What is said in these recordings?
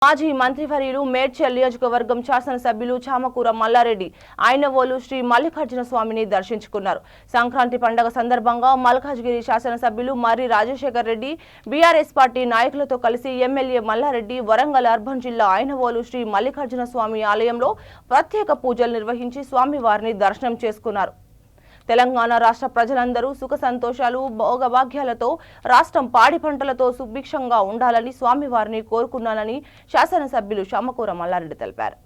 మాజీ మంత్రివర్యులు మేడ్చల్ నియోజకవర్గం శాసనసభ్యులు చామకూర మల్లారెడ్డి ఐనవోలు శ్రీ మల్లికార్జున స్వామిని దర్శించుకున్నారు. సంక్రాంతి పండుగ సందర్భంగా మల్కాజ్గిరి శాసనసభ్యులు మర్రి రాజశేఖర్ రెడ్డి బీఆర్ఎస్ పార్టీ నాయకులతో కలిసి ఎమ్మెల్యే మల్లారెడ్డి వరంగల్ అర్బన్ జిల్లా ఐనవోలు శ్రీ మల్లికార్జున స్వామి ఆలయంలో ప్రత్యేక పూజలు నిర్వహించి స్వామివారిని దర్శనం చేసుకున్నారు. తెలంగాణ రాష్ట్ర ప్రజలందరూ సుఖ సంతోషాలు భోగభాగ్యాలతో రాష్ట్రం పాడి పంటలతో సుభిక్షంగా ఉండాలని స్వామివారిని కోరుకున్నానని శాసనసభ్యులు చామకూర మల్లారెడ్డి తెలిపారు.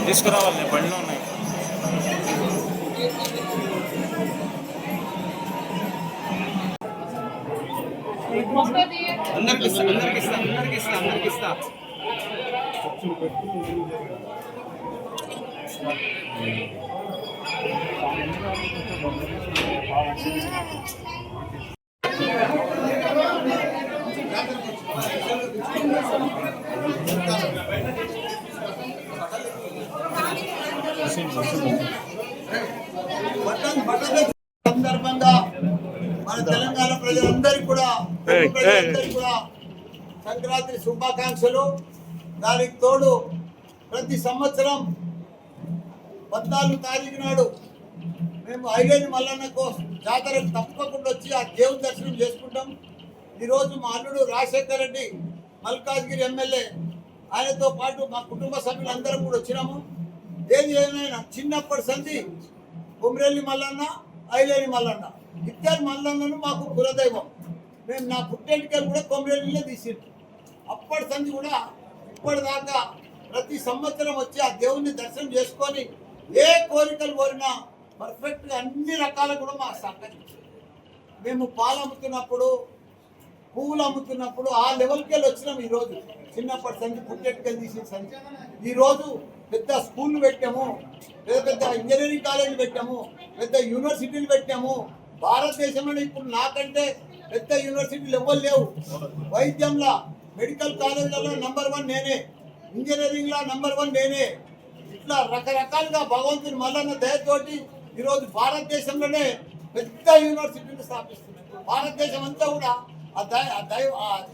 తీసుకురావాలి బండిలో ఉన్నాయి. అందరికి ఇస్తా సందర్భంగా మన తెలంగాణ ప్రజలందరికీ కూడా సంక్రాంతి శుభాకాంక్షలు. దానికి తోడు ప్రతి సంవత్సరం 14 తారీఖు నాడు మేము ఐలేని మల్లన్నకు జాతరకు తప్పకుండా వచ్చి ఆ దేవుని దర్శనం చేసుకుంటాం. ఈరోజు మా అల్లుడు రాజశేఖర్ రెడ్డి మల్కాజ్గిరి ఎమ్మెల్యే, ఆయనతో పాటు మా కుటుంబ సభ్యులందరం కూడా వచ్చినాము. ఏది ఏమైనా చిన్నప్పటి సంధి కొమ్రెల్లి మల్లన్న, ఐలేని మల్లన్న ఇద్దరు మల్లన్నను మాకు కులదైవం. మేము నా పుట్టెంటికలు కూడా కొమ్రెల్లినే తీసిండు. అప్పటి సంధి కూడా ఇప్పటిదాకా ప్రతి సంవత్సరం వచ్చి ఆ దేవుని దర్శనం చేసుకొని ఏ కోరికలు కోరినా పర్ఫెక్ట్గా అన్ని రకాల కూడా మాకు సహకరించారు. మేము పాలు అమ్ముతున్నప్పుడు, పువ్వులు అమ్ముతున్నప్పుడు ఆ లెవెల్కి వెళ్ళి వచ్చినాం. ఈరోజు చిన్నప్పటి సంధి పుట్టెంటికలు తీసిన సంధి ఈరోజు పెద్ద స్కూళ్ళు పెట్టాము, పెద్ద ఇంజనీరింగ్ కాలేజీలు పెట్టాము, పెద్ద యూనివర్సిటీలు పెట్టాము. భారతదేశంలో ఇప్పుడు నాకంటే పెద్ద యూనివర్సిటీలు ఎవ్వరు లేవు. వైద్యంలో మెడికల్ కాలేజీలలో నంబర్ 1 నేనే, ఇంజనీరింగ్లో నంబర్ 1 నేనే. ఇట్లా రకరకాలుగా భగవంతుని మల్లన్న దయతోటి ఈరోజు భారతదేశంలోనే పెద్ద యూనివర్సిటీలు స్థాపిస్తున్నాయి. భారతదేశం అంతా కూడా ఆ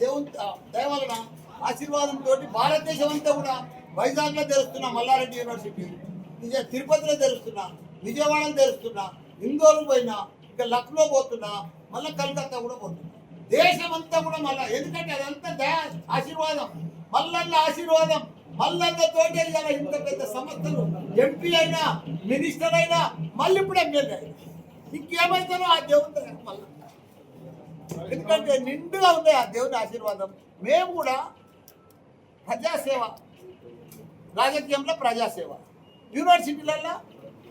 దేవుని దయ వలన ఆశీర్వాదంతో భారతదేశం అంతా కూడా వైజాగ్లో తెరుస్తున్నా, మల్లారెడ్డి యూనివర్సిటీ తిరుపతిలో తెరుస్తున్నా, విజయవాడలో తెరుస్తున్నా, ఇందోర్కు పోయినా, ఇక లక్నో పోతున్నా, మళ్ళీ కలకత్తా కూడా పోతున్నా. దేశం అంతా కూడా మళ్ళా, ఎందుకంటే అదంతా ఆశీర్వాదం, మల్లన్న ఆశీర్వాదం. మల్లన్న తోటే ఇలా ఇంత పెద్ద సంస్థలు ఎంపీ అయినా, మినిస్టర్ అయినా, మళ్ళీ ఇప్పుడు ఎమ్మెల్యే అయినా ఇంకేమైతానో ఆ దేవుని మళ్ళీ, ఎందుకంటే నిండుగా ఉంది ఆ దేవుని ఆశీర్వాదం. మేము కూడా ప్రజాసేవ, రాజకీయంలో ప్రజాసేవ, యూనివర్సిటీలలో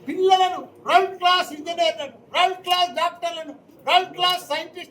పిల్లలను వరల్డ్ క్లాస్ ఇంజనీర్లను, వరల్డ్ క్లాస్ డాక్టర్లను, వరల్డ్ క్లాస్ సైంటిస్ట్